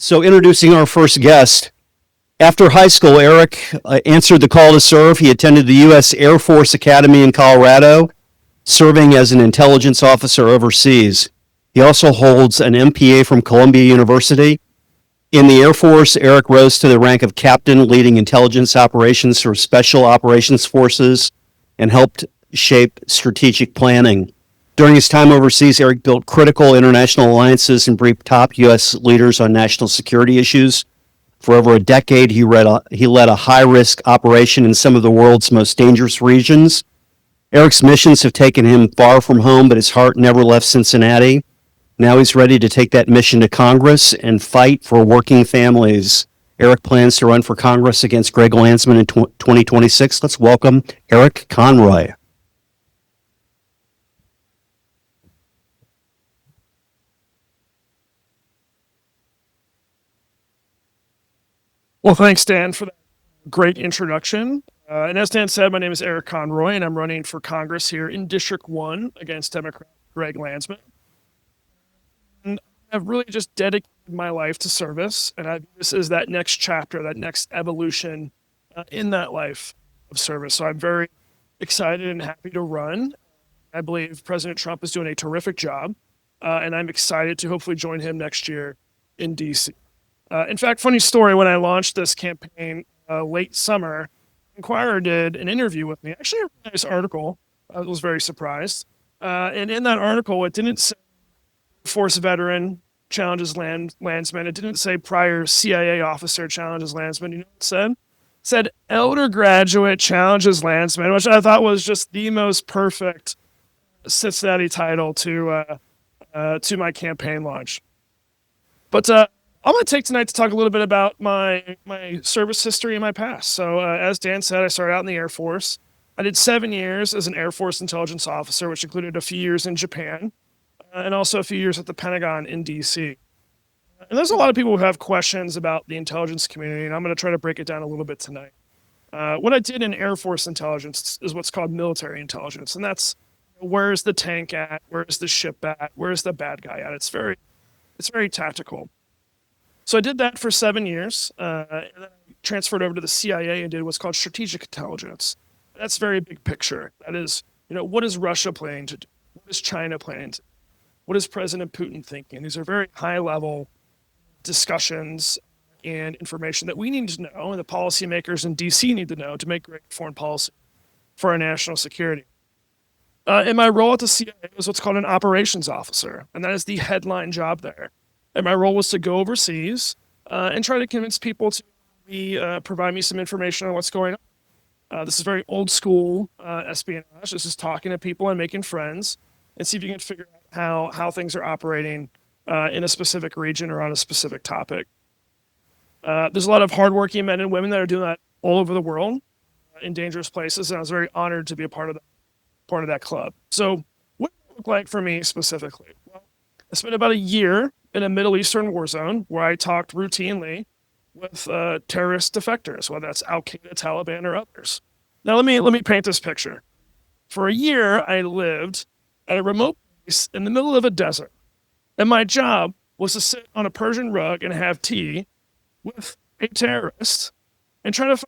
So, introducing our first guest. After high school, Eric answered the call to serve. He attended the U.S. Air Force Academy in Colorado, serving as an intelligence officer overseas. He also holds an MPA from Columbia University. In the Air Force, Eric rose to the rank of captain, leading intelligence operations for Special Operations Forces and helped shape strategic planning. During his time overseas, Eric built critical international alliances and briefed top U.S. leaders on national security issues. For over a decade, he led a high-risk operation in some of the world's most dangerous regions. Eric's missions have taken him far from home, but his heart never left Cincinnati. Now he's ready to take that mission to Congress and fight for working families. Eric plans to run for Congress against Greg Landsman in 2026. Let's welcome Eric Conroy. Well, thanks, Dan, for that great introduction. And as Dan said, my name is Eric Conroy, and I'm running for Congress here in District 1 against Democrat Greg Landsman. And I've really just dedicated my life to service, and this is that next chapter, that next evolution in that life of service. So I'm very excited and happy to run. I believe President Trump is doing a terrific job, and I'm excited to hopefully join him next year in D.C. In fact, funny story, when I launched this campaign late summer, Enquirer did an interview with me, actually a really nice article. I was very surprised. And in that article, it didn't say Force veteran challenges Landsman. It didn't say prior CIA officer challenges Landsman. You know what it said? It said elder graduate challenges Landsman, which I thought was just the most perfect Cincinnati title to my campaign launch. But I'm going to take tonight to talk a little bit about my service history and my past. So as Dan said, I started out in the Air Force. I did 7 years as an Air Force intelligence officer, which included a few years in Japan and also a few years at the Pentagon in D.C. And there's a lot of people who have questions about the intelligence community, and I'm going to try to break it down a little bit tonight. What I did in Air Force intelligence is what's called military intelligence, and that's where's the tank at, where's the ship at, where's the bad guy at. It's very tactical. So I did that for 7 years, and then I transferred over to the CIA and did what's called strategic intelligence. That's very big picture. That is, what is Russia planning to do? What is China planning to do? What is President Putin thinking? These are very high-level discussions and information that we need to know, and the policymakers in D.C. need to know to make great foreign policy for our national security. And my role at the CIA was what's called an operations officer, and that is the headline job there. And my role was to go overseas and try to convince people to provide me some information on what's going on. This is very old school espionage. This is talking to people and making friends and see if you can figure out how things are operating in a specific region or on a specific topic. There's a lot of hardworking men and women that are doing that all over the world in dangerous places, and I was very honored to be a part of that club. So what did it look like for me specifically? Well, I spent about a year in a Middle Eastern war zone where I talked routinely with terrorist defectors, whether that's Al-Qaeda, Taliban, or others. Now, let me paint this picture. For a year, I lived at a remote place in the middle of a desert, and my job was to sit on a Persian rug and have tea with a terrorist and try to find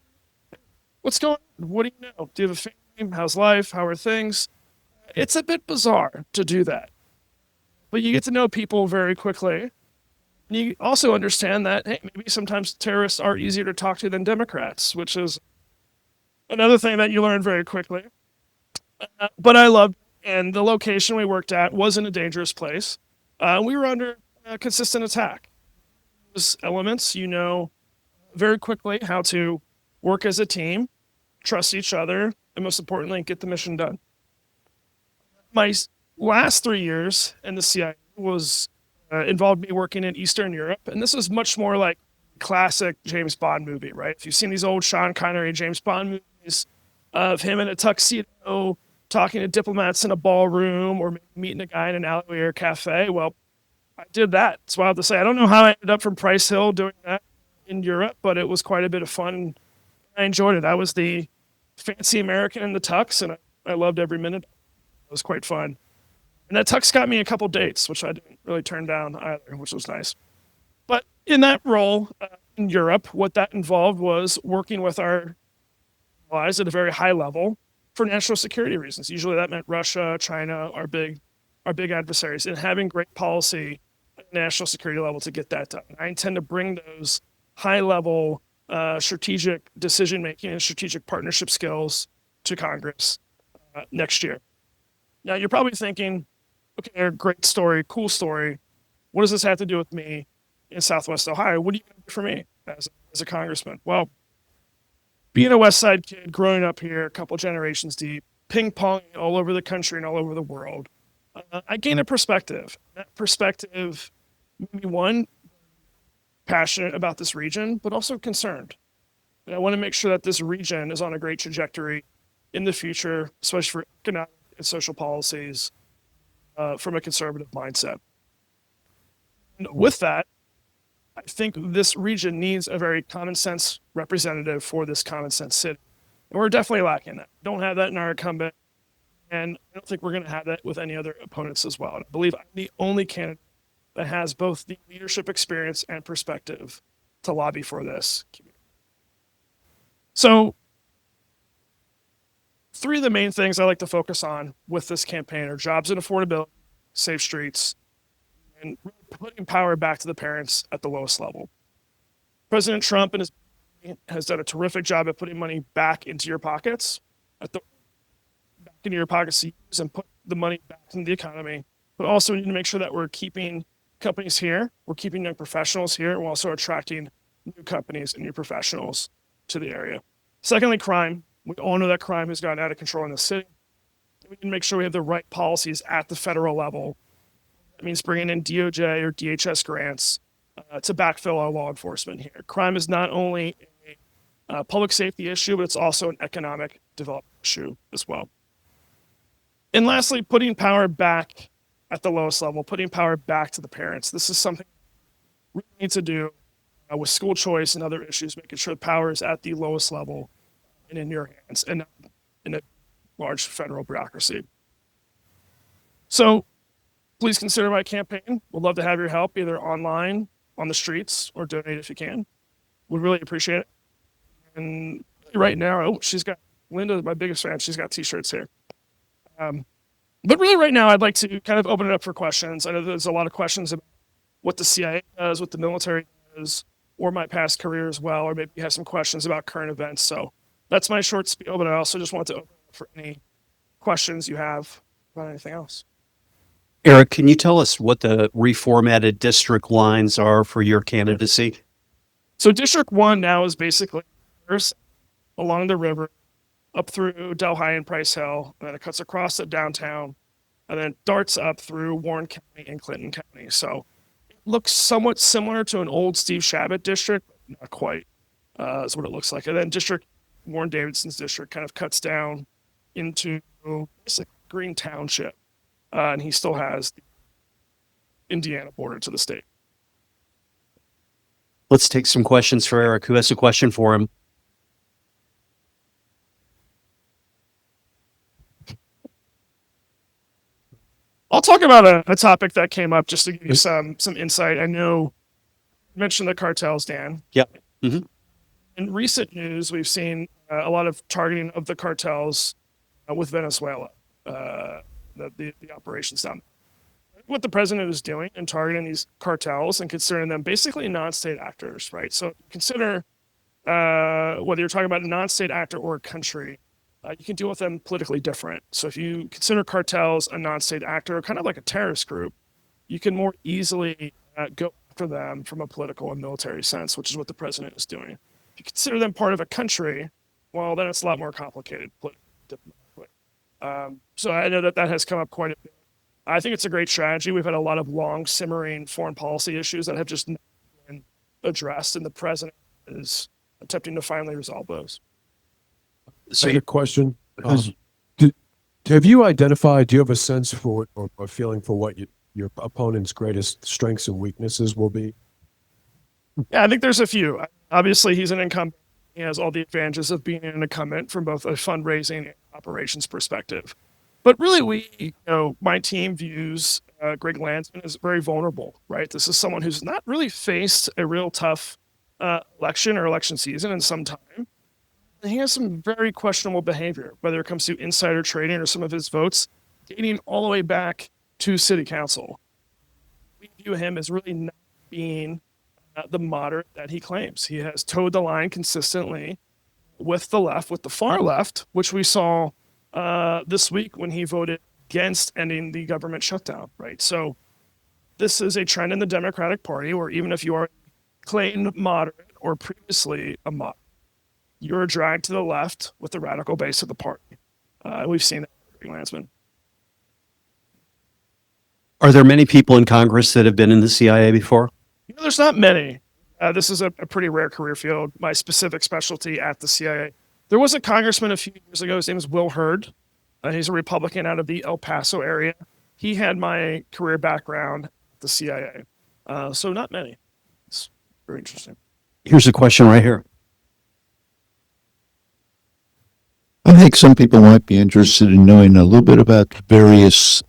out what's going on. What do you know? Do you have a family? How's life? How are things? It's a bit bizarre to do that. But you get to know people very quickly. And you also understand that, hey, maybe sometimes terrorists are easier to talk to than Democrats, which is another thing that you learn very quickly. But I loved it, and the location we worked at wasn't a dangerous place. We were under consistent attack. Those elements, very quickly how to work as a team, trust each other, and most importantly, get the mission done. My last 3 years in the CIA was involved me working in Eastern Europe, and this is much more like classic James Bond movie, right? If you've seen these old Sean Connery James Bond movies of him in a tuxedo talking to diplomats in a ballroom or meeting a guy in an alleyway or cafe, well, I did that. It's wild to say. I don't know how I ended up from Price Hill doing that in Europe, but it was quite a bit of fun, and I enjoyed it. I was the fancy American in the tux, and I loved every minute. It was quite fun. And that tux got me a couple dates, which I didn't really turn down either, which was nice. But In that role in Europe, what that involved was working with our allies at a very high level for national security reasons. Usually that meant Russia, China, our big adversaries, and having great policy at national security level to get that done. I intend to bring those high level strategic decision making and strategic partnership skills to Congress next year. Now you're probably thinking, okay, great story, cool story. What does this have to do with me in Southwest Ohio? What do you do for me as a congressman? Well, being a West Side kid, growing up here, a couple generations deep, ping ponging all over the country and all over the world, I gained a perspective. That perspective made me, one, passionate about this region, but also concerned. And I want to make sure that this region is on a great trajectory in the future, especially for economic and social policies from a conservative mindset. And with that, I think this region needs a very common sense representative for this common sense city. And we're definitely lacking that. Don't have that in our incumbent. And I don't think we're going to have that with any other opponents as well. And I believe I'm the only candidate that has both the leadership experience and perspective to lobby for this. So, three of the main things I like to focus on with this campaign are jobs and affordability, safe streets, and putting power back to the parents at the lowest level. President Trump and his has done a terrific job at putting money back into your pockets, back into your pockets to use and put the money back into the economy. But also we need to make sure that we're keeping companies here, we're keeping young professionals here, we're also attracting new companies and new professionals to the area. Secondly, crime. We all know that crime has gotten out of control in the city. We need to make sure we have the right policies at the federal level. That means bringing in DOJ or DHS grants to backfill our law enforcement here. Crime is not only a public safety issue, but it's also an economic development issue as well. And lastly, putting power back at the lowest level, putting power back to the parents. This is something we need to do with school choice and other issues, making sure the power is at the lowest level and in your hands and not in a large federal bureaucracy. So please consider my campaign. We'd love to have your help either online, on the streets, or donate if you can. We'd really appreciate it. And right now, she's got Linda, my biggest fan. She's got t-shirts here. But really right now, I'd like to kind of open it up for questions. I know there's a lot of questions about what the CIA does, what the military does, or my past career as well, or maybe you have some questions about current events. So that's my short spiel, but I also just want to open up for any questions you have about anything else. Eric, can you tell us what the reformatted district lines are for your candidacy? So District 1 now is basically along the river, up through Delhi and Price Hill, and then it cuts across at downtown, and then darts up through Warren County and Clinton County. So it looks somewhat similar to an old Steve Shabbat district, but not quite. Is what it looks like. And then Warren Davidson's district kind of cuts down into basically Green Township, and he still has the Indiana border to the state. Let's take some questions for Eric. Who has a question for him? I'll talk about a topic that came up just to give you some insight. I know you mentioned the cartels, Dan. Yep. Mm-hmm. In recent news, we've seen a lot of targeting of the cartels with Venezuela, the operations down there. What the president is doing and targeting these cartels and considering them basically non-state actors, right? So consider whether you're talking about a non-state actor or a country, you can deal with them politically different. So if you consider cartels a non-state actor, kind of like a terrorist group, you can more easily go after them from a political and military sense, which is what the president is doing. If you consider them part of a country, well, then it's a lot more complicated politically. So I know that has come up quite a bit. I think it's a great strategy. We've had a lot of long simmering foreign policy issues that have just not been addressed, and the president is attempting to finally resolve those. So a question. Have you identified, do you have a sense for or a feeling for what your opponent's greatest strengths and weaknesses will be? Yeah, I think there's a few. Obviously, he's an incumbent. He has all the advantages of being an incumbent from both a fundraising and operations perspective. But really, my team views Greg Landsman is very vulnerable, right? This is someone who's not really faced a real tough election or election season in some time. And he has some very questionable behavior, whether it comes to insider trading or some of his votes dating all the way back to city council. We view him as really not being the moderate that he claims. He has towed the line consistently with the left, with the far left, which we saw this week when he voted against ending the government shutdown, right? So this is a trend in the Democratic Party where even if you are claimed moderate or previously a moderate, you're dragged to the left with the radical base of the party. We've seen that with Greg Landsman. Are there many people in Congress that have been in the CIA before? You know, there's not many. This is a pretty rare career field. My specific specialty at the CIA. There was a congressman a few years ago. His name is Will Hurd. He's a Republican out of the El Paso area. He had my career background at the CIA. So not many. It's very interesting. Here's a question right here. I think some people might be interested in knowing a little bit about various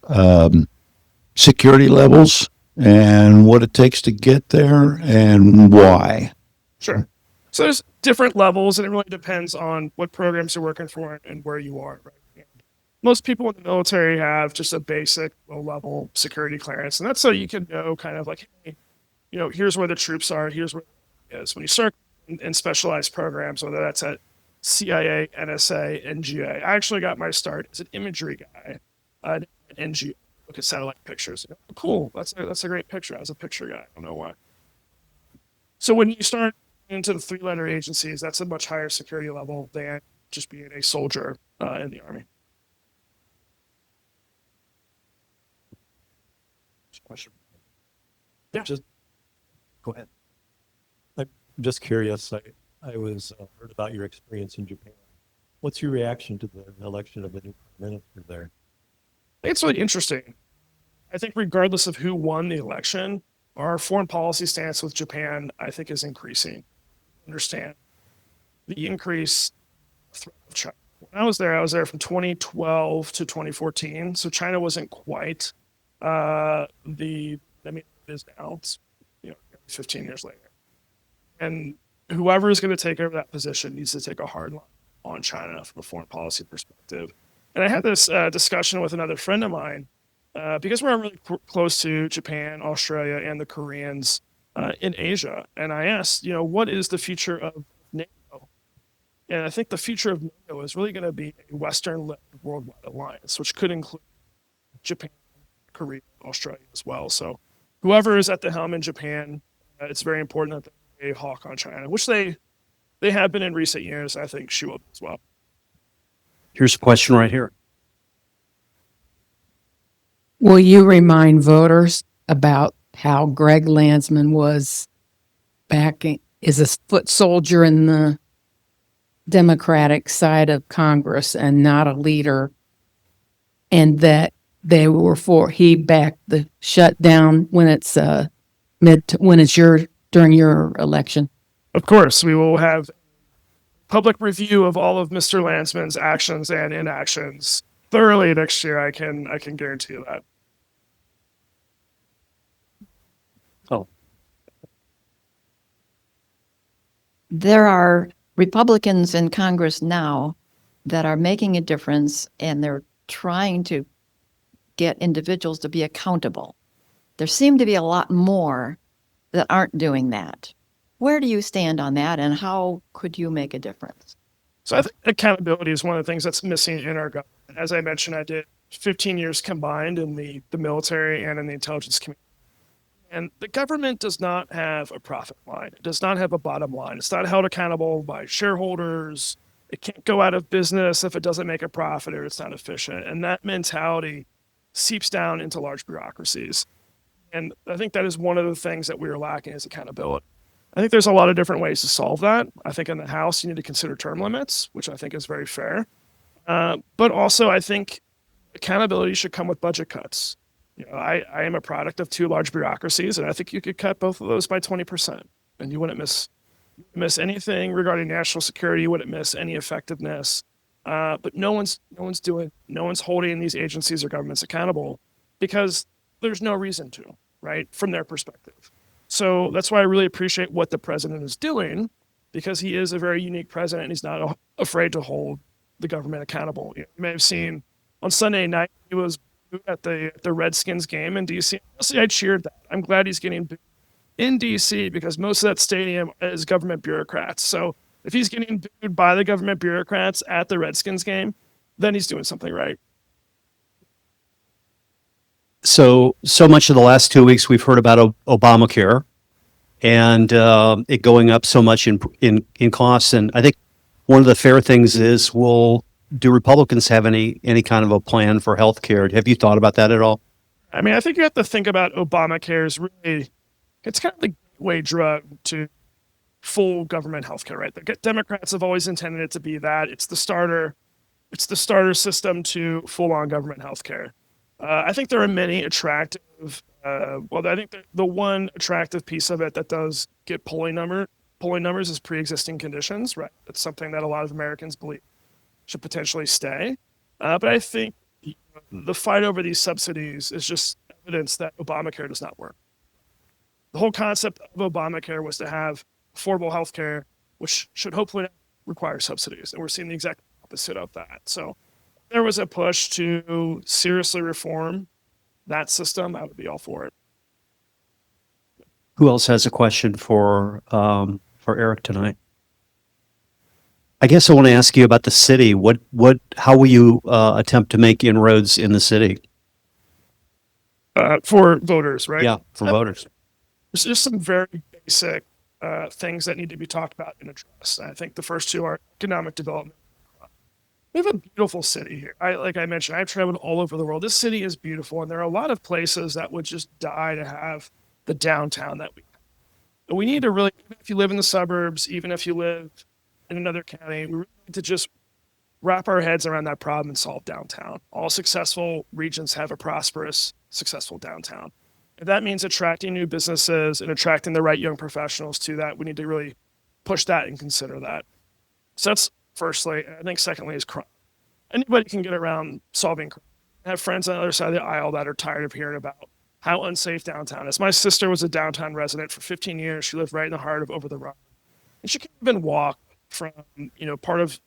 security levels and what it takes to get there and why. Sure. So there's different levels, and it really depends on what programs you're working for and where you are, right? And most people in the military have just a basic low-level security clearance, and that's so you can know kind of like, hey, you know, here's where the troops are, here's where it is. When you start in specialized programs, whether that's at CIA, NSA, NGA. I actually got my start as an imagery guy at NGA. Look at satellite pictures. Cool. That's a great picture. I was a picture guy. I don't know why. So when you start into the three-letter agencies, that's a much higher security level than just being a soldier in the Army. Question. Yeah. Just go ahead. I'm just curious. I was heard about your experience in Japan. What's your reaction to the election of the new prime minister there? It's really interesting. I think regardless of who won the election, our foreign policy stance with Japan, I think, is increasing. Understand the increase threat of China. When I was there from 2012 to 2014. So China wasn't quite it is now. It's 15 years later. And whoever is going to take over that position needs to take a hard line on China from a foreign policy perspective. And I had this discussion with another friend of mine because we're really close to Japan, Australia, and the Koreans in Asia. And I asked, what is the future of NATO? And I think the future of NATO is really going to be a Western-led worldwide alliance, which could include Japan, Korea, Australia as well. So whoever is at the helm in Japan, it's very important that they a hawk on China, which they have been in recent years. I think she will as well. Here's a question right here. Will you remind voters about how Greg Landsman was is a foot soldier in the Democratic side of Congress and not a leader, and that he backed the shutdown when it's during your election? Of course, we will have public review of all of Mr. Landsman's actions and inactions thoroughly next year. I can guarantee you that. Oh, There are Republicans in Congress now that are making a difference, and they're trying to get individuals to be accountable. There seem to be a lot more that aren't doing that. Where do you stand on that, and how could you make a difference? So I think accountability is one of the things that's missing in our government. As I mentioned, I did 15 years combined in the military and in the intelligence community. And the government does not have a profit line. It does not have a bottom line. It's not held accountable by shareholders. It can't go out of business if it doesn't make a profit or it's not efficient. And that mentality seeps down into large bureaucracies. And I think that is one of the things that we are lacking is accountability. I think there's a lot of different ways to solve that. I think in the House, you need to consider term limits, which I think is very fair. But also, I think accountability should come with budget cuts. I am a product of two large bureaucracies, and I think you could cut both of those by 20%, and you wouldn't miss anything regarding national security. You wouldn't miss any effectiveness. But no one's holding these agencies or governments accountable because there's no reason to, right, from their perspective. So that's why I really appreciate what the president is doing, because he is a very unique president and he's not afraid to hold the government accountable. You may have seen on Sunday night, he was at the Redskins game in DC. Honestly, I cheered that. I'm glad he's getting booed in DC because most of that stadium is government bureaucrats. So if he's getting booed by the government bureaucrats at the Redskins game, then he's doing something right. So much of the last 2 weeks we've heard about Obamacare and it going up so much in costs. And I think one of the fair things is, do Republicans have any kind of a plan for health care? Have you thought about that at all? I mean, I think you have to think about Obamacare as really, it's kind of the gateway drug to full government healthcare, right? The Democrats have always intended it to be that. It's the starter system to full-on government healthcare. I think there are many attractive, I think the one attractive piece of it that does get polling numbers is pre-existing conditions, right? That's something that a lot of Americans believe should potentially stay. But I think the fight over these subsidies is just evidence that Obamacare does not work. The whole concept of Obamacare was to have affordable health care, which should hopefully not require subsidies. And we're seeing the exact opposite of that. So if there was a push to seriously reform that system, I would be all for it. Who else has a question for Eric tonight? I guess I want to ask you about the city. How will you attempt to make inroads in the city? For voters, right? Yeah, for voters. There's just some very basic things that need to be talked about and addressed. I think the first two are economic development. We have a beautiful city here. Like I mentioned, I've traveled all over the world. This city is beautiful, and there are a lot of places that would just die to have the downtown that we have. But we need to really, even if you live in the suburbs, even if you live in another county, we really need to just wrap our heads around that problem and solve downtown. All successful regions have a prosperous, successful downtown. If that means attracting new businesses and attracting the right young professionals to that, we need to really push that and consider that. So that's firstly. And I think secondly is crime. Anybody can get around solving crime. I have friends on the other side of the aisle that are tired of hearing about how unsafe downtown is. My sister was a downtown resident for 15 years. She lived right in the heart of Over the Rhine. And she can't even walk from,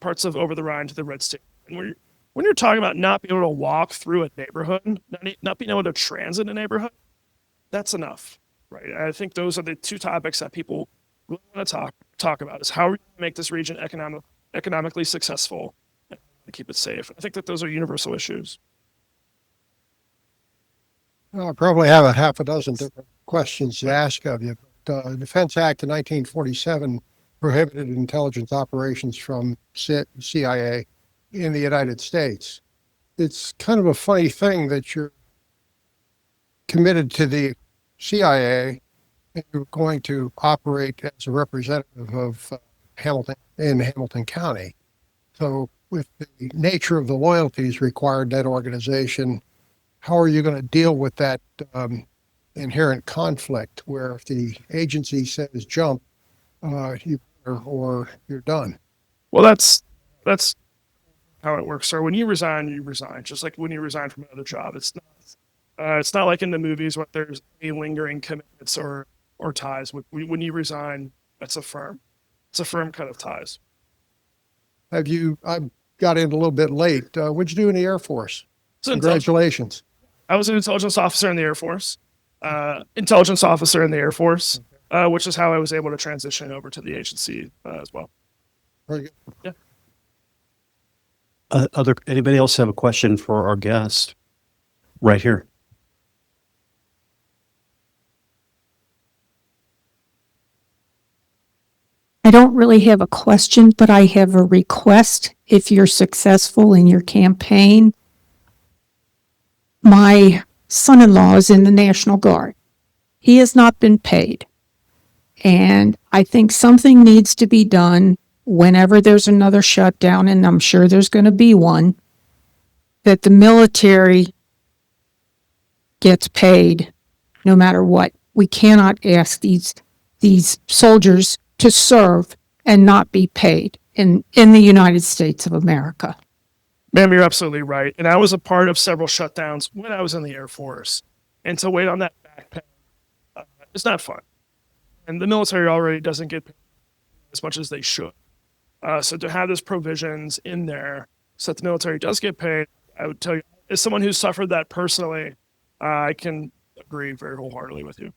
parts of Over the Rhine to the Red State. And when you're talking about not being able to walk through a neighborhood, not being able to transit a neighborhood, that's enough, right? I think those are the two topics that people really want to talk about, is how are we going to make this region economically successful and keep it safe. I think that those are universal issues. I probably have a half a dozen different questions to ask of you. The Defense Act of 1947 prohibited intelligence operations from CIA in the United States. It's kind of a funny thing that you're committed to the CIA and you're going to operate as a representative of Hamilton in Hamilton County. So with the nature of the loyalties required in that organization, how are you going to deal with that inherent conflict where if the agency says jump, or you're done? Well, that's how it works, sir. When you resign, you resign. Just like when you resign from another job, it's not like in the movies where there's any lingering commitments or ties. When you resign, that's a firm. It's a firm cut of ties. I got in a little bit late. What'd you do in the Air Force? So Congratulations. I was an intelligence officer in the Air Force, which is how I was able to transition over to the agency as well. Very good. Yeah. Anybody else have a question for our guest? Right here. I don't really have a question, but I have a request. If you're successful in your campaign, my son-in-law is in the National Guard. He has not been paid. And I think something needs to be done whenever there's another shutdown, and I'm sure there's going to be one, that the military gets paid no matter what. We cannot ask these soldiers to serve and not be paid in the United States of America. Ma'am, you're absolutely right. And I was a part of several shutdowns when I was in the Air Force. and to wait on that back pay, it's not fun. And the military already doesn't get paid as much as they should. So to have those provisions in there so that the military does get paid, I would tell you, as someone who's suffered that personally, I can agree very wholeheartedly with you.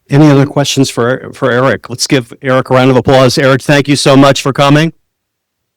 Any other questions for Eric? Let's give Eric a round of applause. Eric, thank you so much for coming.